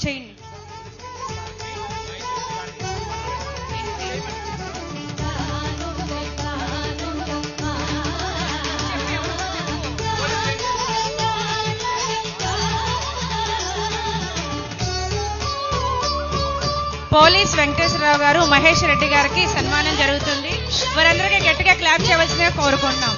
చేయండి. పోలీస్ వెంకటేశ్వరరావు గారు మహేష్ రెడ్డి గారికి సన్మానం జరుగుతుంది. వారందరికీ గట్టిగా క్లాప్ చేయవలసిందిగా కోరుకుంటున్నాం.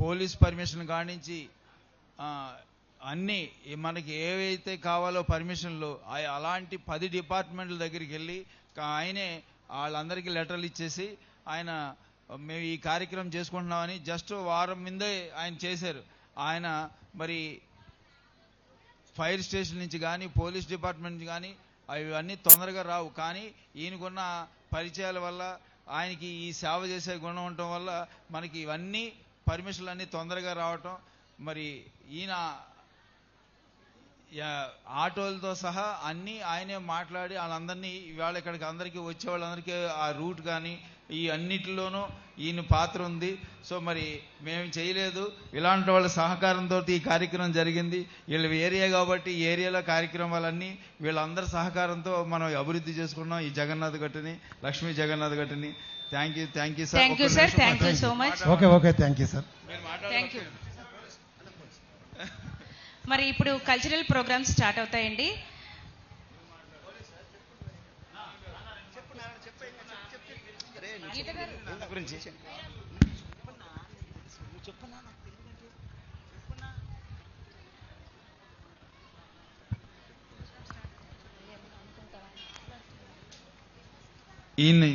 పోలీస్ పర్మిషన్ కానించి అన్నీ మనకి ఏవైతే కావాలో పర్మిషన్లు అలాంటి 10 డిపార్ట్మెంట్ల దగ్గరికి వెళ్ళి ఆయనే వాళ్ళందరికీ లెటర్లు ఇచ్చేసి ఆయన మేము ఈ కార్యక్రమం చేసుకుంటున్నామని జస్ట్ వారం ముందే ఆయన చేశారు. ఆయన మరి ఫైర్ స్టేషన్ నుంచి కానీ పోలీస్ డిపార్ట్మెంట్ నుంచి కానీ అవన్నీ తొందరగా రావు. కానీ ఈయనకున్న పరిచయాల వల్ల ఆయనకి ఈ సేవ చేసే గుణం ఉండటం వల్ల మనకి ఇవన్నీ పర్మిషన్లు అన్నీ తొందరగా రావటం. మరి ఈయన ఆటోలతో సహా అన్నీ ఆయనే మాట్లాడి వాళ్ళందరినీ ఇవాళ ఇక్కడికి అందరికీ వచ్చే వాళ్ళందరికీ ఆ రూట్ కానీ ఈ అన్నిటిలోనూ ఈయన పాత్ర ఉంది. సో మరి మేము చేయలేదు, ఇలాంటి వాళ్ళ సహకారంతో ఈ కార్యక్రమం జరిగింది. వీళ్ళ ఏరియా కాబట్టి ఈ ఏరియాలో కార్యక్రమాలన్నీ వీళ్ళందరి సహకారంతో మనం అభివృద్ధి చేసుకున్నాం ఈ జగన్నాథ్ గట్టుని, లక్ష్మీ జగన్నాథ్ గట్టుని. Thank you sir. Thank you sir. Thank you so much. Okay thank you sir. Thank you. మరి ఇప్పుడు కల్చరల్ ప్రోగ్రామ్స్ స్టార్ట్ అవుతాయండి. ఈయన్ని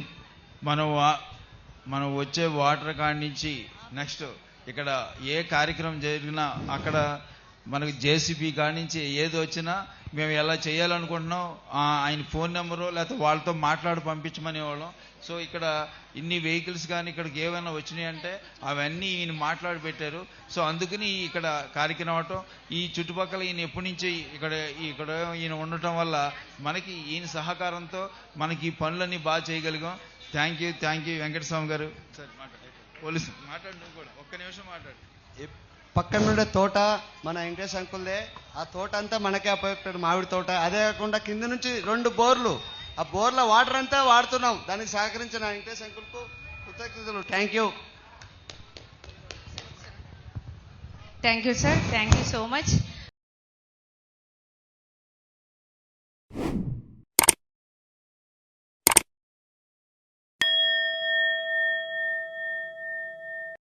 మనం వచ్చే వాటర్ కాడి నుంచి నెక్స్ట్ ఇక్కడ ఏ కార్యక్రమం జరిగినా అక్కడ మనకు జేసీబీ కాడి నుంచి ఏది వచ్చినా మేము ఎలా చేయాలనుకుంటున్నాం ఆయన ఫోన్ నెంబరు లేకపోతే వాళ్ళతో మాట్లాడి పంపించమనేవాళ్ళం. సో ఇక్కడ ఇన్ని వెహికల్స్ కానీ ఇక్కడికి ఏమైనా వచ్చినాయి అంటే అవన్నీ ఈయన మాట్లాడి పెట్టారు. సో అందుకని ఇక్కడ కార్యక్రమం అవటం ఈ చుట్టుపక్కల ఈయన ఎప్పటి నుంచి ఇక్కడ ఈయన ఉండటం వల్ల మనకి ఈయన సహకారంతో మనకి ఈ పనులన్నీ బాగా చేయగలిగాం. థ్యాంక్ యూ వెంకటస్వామి గారు. సరే పోలీసు మాట్లాడు, నువ్వు కూడా ఒక్క నిమిషం మాట్లాడు. పక్కన నుండే తోట మన వెంకటేష్ అంకుల్దే, ఆ తోట అంతా మనకే అప్పచెప్పాడు, మామిడి తోట. అదే కాకుండా కింద నుంచి 2 బోర్లు, ఆ బోర్ల వాటర్ అంతా వాడుతున్నాం. దానికి సహకరించిన వెంకటేష్ అంకుల్కు కృతజ్ఞతలు. Thank you sir. Thank you so much.